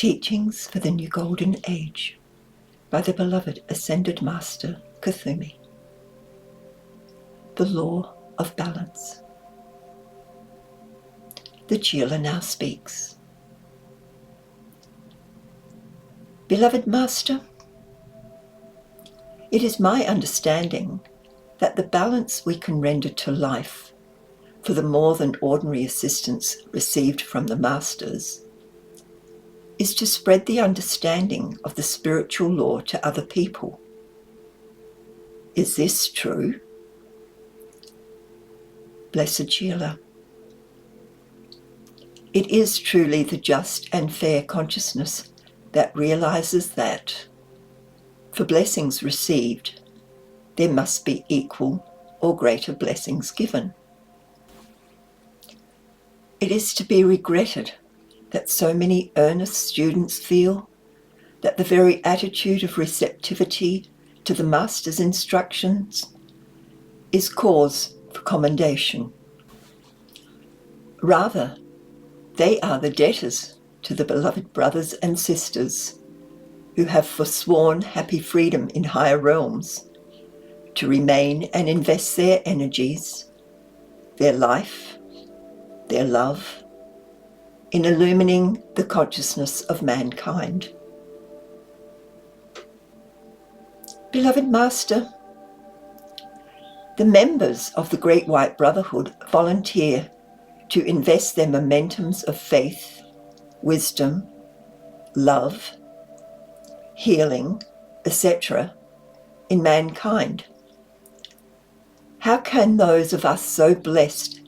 Teachings for the New Golden Age by the beloved Ascended Master Kuthumi. The Law of Balance. The Chela now speaks. Beloved Master, it is my understanding that the balance we can render to life for the more than ordinary assistance received from the Masters is to spread the understanding of the spiritual law to other people. Is this true? Blessed Chela, it is truly the just and fair consciousness that realizes that, for blessings received, there must be equal or greater blessings given. It is to be regretted that so many earnest students feel that the very attitude of receptivity to the Master's instructions is cause for commendation. Rather, they are the debtors to the beloved brothers and sisters who have forsworn happy freedom in higher realms to remain and invest their energies, their life, their love, in illumining the consciousness of mankind. Beloved Master, the members of the Great White Brotherhood volunteer to invest their momentums of faith, wisdom, love, healing, etc. in mankind. How can those of us so blessed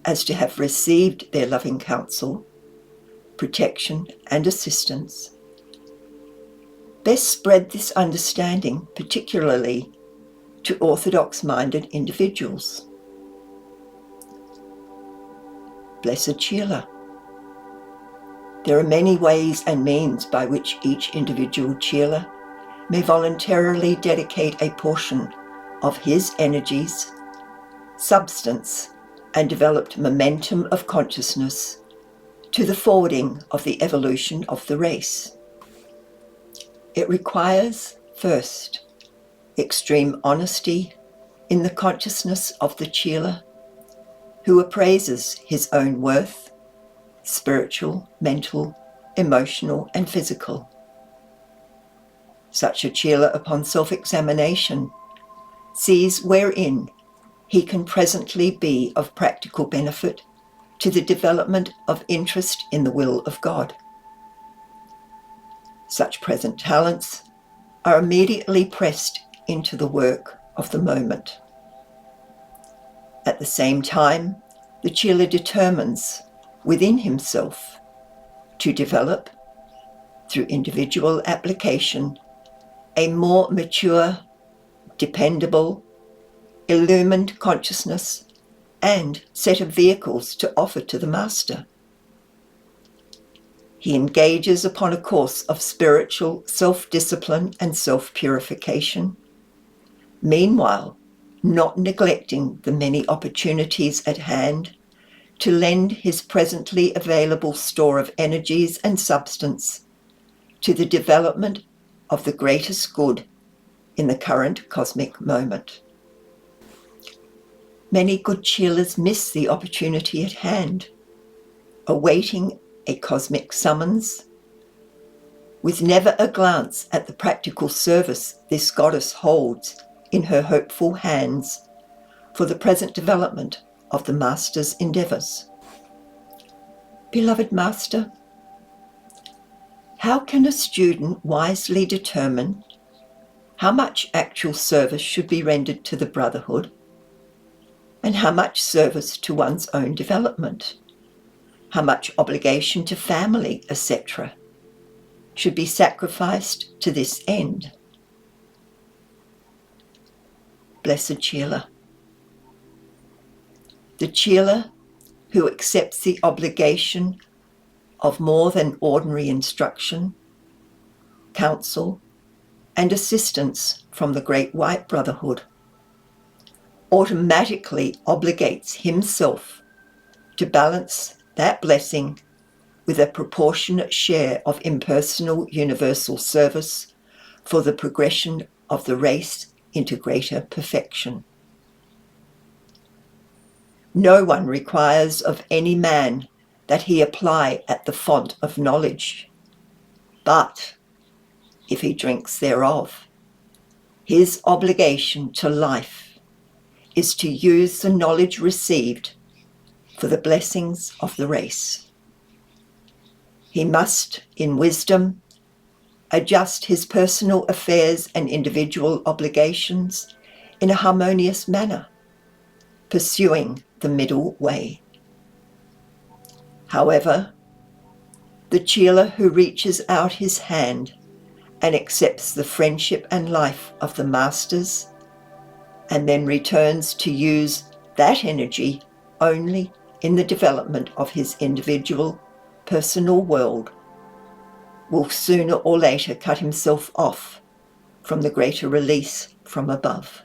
as to have received their loving counsel, protection and assistance best spread this understanding, particularly to orthodox-minded individuals? Blessed Chela, there are many ways and means by which each individual Chela may voluntarily dedicate a portion of his energies, substance, and developed momentum of consciousness to the forwarding of the evolution of the race. It requires, first, extreme honesty in the consciousness of the Chela, who appraises his own worth, spiritual, mental, emotional, and physical. Such a Chela, upon self-examination, sees wherein he can presently be of practical benefit to the development of interest in the will of God. Such present talents are immediately pressed into the work of the moment. At the same time, the Chela determines within himself to develop, through individual application, a more mature, dependable, illumined consciousness and set of vehicles to offer to the Master. He engages upon a course of spiritual self-discipline and self-purification, meanwhile not neglecting the many opportunities at hand to lend his presently available store of energies and substance to the development of the greatest good in the current cosmic moment. Many good Chelas miss the opportunity at hand, awaiting a cosmic summons, with never a glance at the practical service this goddess holds in her hopeful hands for the present development of the Master's endeavours. Beloved Master, how can a student wisely determine how much actual service should be rendered to the Brotherhood and how much service to one's own development, how much obligation to family, etc., should be sacrificed to this end? Blessed Chela, the Chela who accepts the obligation of more than ordinary instruction, counsel, and assistance from the Great White Brotherhood automatically obligates himself to balance that blessing with a proportionate share of impersonal universal service for the progression of the race into greater perfection. No one requires of any man that he apply at the font of knowledge, but, if he drinks thereof, his obligation to life is to use the knowledge received for the blessings of the race. He must, in wisdom, adjust his personal affairs and individual obligations in a harmonious manner, pursuing the middle way. However, the Chela who reaches out his hand and accepts the friendship and life of the masters, and then returns to use that energy only in the development of his individual, personal world, will sooner or later cut himself off from the greater release from above.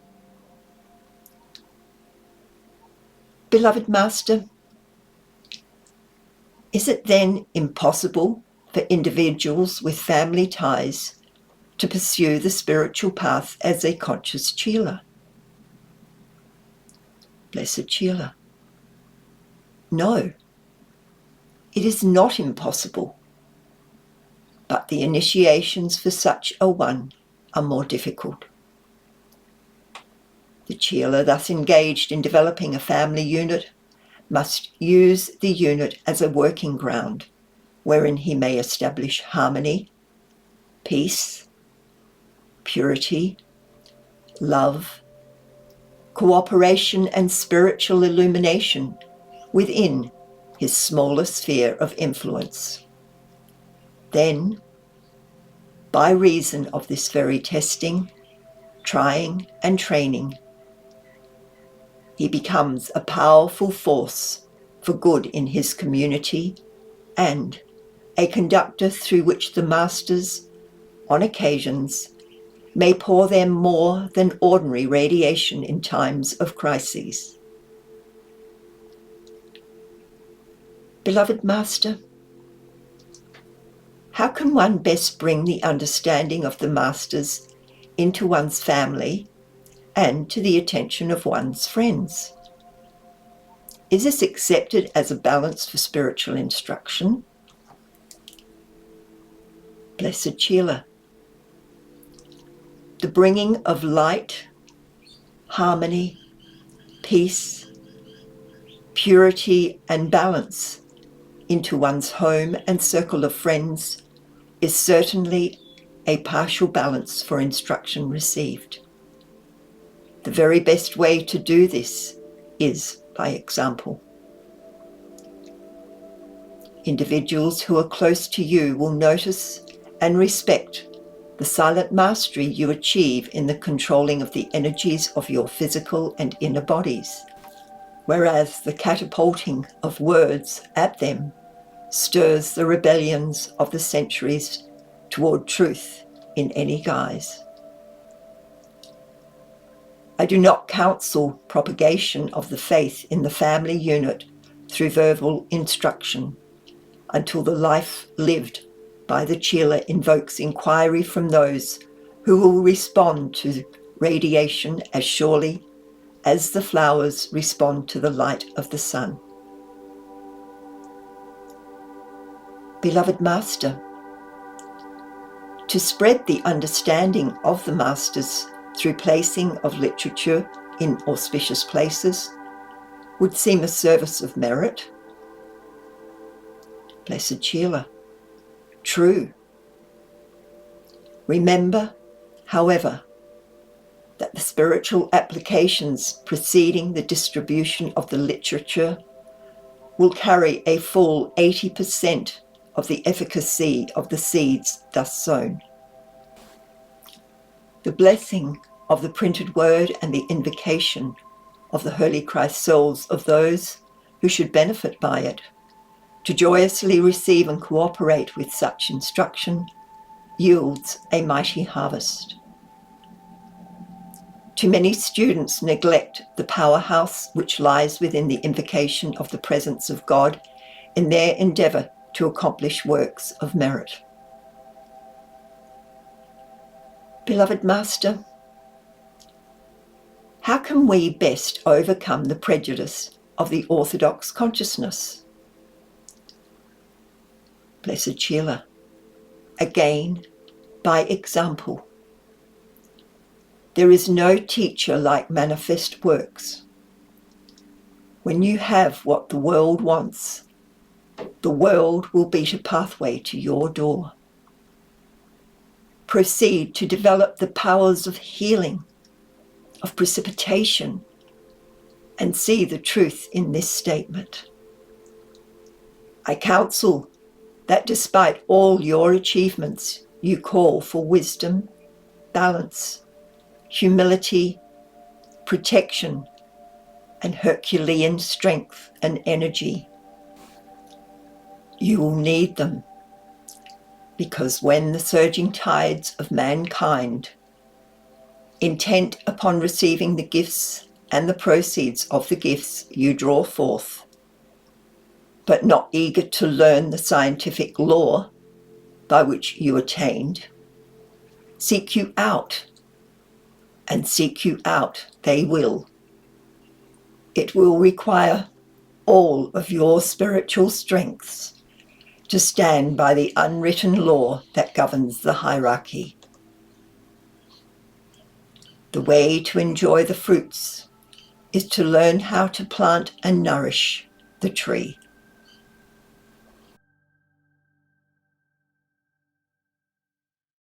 Beloved Master, is it then impossible for individuals with family ties to pursue the spiritual path as a conscious Chela? Blessed Chela. No, it is not impossible, but the initiations for such a one are more difficult. The Chela thus engaged in developing a family unit must use the unit as a working ground wherein he may establish harmony, peace, purity, love, cooperation and spiritual illumination within his smaller sphere of influence. Then, by reason of this very testing, trying and training, he becomes a powerful force for good in his community and a conductor through which the masters, on occasions, may pour them more than ordinary radiation in times of crises. Beloved Master, how can one best bring the understanding of the masters into one's family and to the attention of one's friends? Is this accepted as a balance for spiritual instruction? Blessed Chela, the bringing of light, harmony, peace, purity and balance into one's home and circle of friends is certainly a partial balance for instruction received. The very best way to do this is by example. Individuals who are close to you will notice and respect the silent mastery you achieve in the controlling of the energies of your physical and inner bodies, whereas the catapulting of words at them stirs the rebellions of the centuries toward truth in any guise. I do not counsel propagation of the faith in the family unit through verbal instruction until the life lived by the Chela invokes inquiry from those who will respond to radiation as surely as the flowers respond to the light of the sun. Beloved Master, to spread the understanding of the Masters through placing of literature in auspicious places would seem a service of merit. Blessed Chela, true. Remember, however, that the spiritual applications preceding the distribution of the literature will carry a full 80% of the efficacy of the seeds thus sown. The blessing of the printed word and the invocation of the Holy Christ souls of those who should benefit by it, to joyously receive and cooperate with such instruction, yields a mighty harvest. Too many students neglect the powerhouse which lies within the invocation of the presence of God in their endeavour to accomplish works of merit. Beloved Master, how can we best overcome the prejudice of the orthodox consciousness? Blessed Sheila, again, by example. There is no teacher like manifest works. When you have what the world wants, the world will beat a pathway to your door. Proceed to develop the powers of healing, of precipitation, and see the truth in this statement. I counsel that despite all your achievements, you call for wisdom, balance, humility, protection, and Herculean strength and energy. You will need them, because when the surging tides of mankind, intent upon receiving the gifts and the proceeds of the gifts you draw forth, but not eager to learn the scientific law by which you attained, seek you out, and seek you out they will. It will require all of your spiritual strengths to stand by the unwritten law that governs the hierarchy. The way to enjoy the fruits is to learn how to plant and nourish the tree.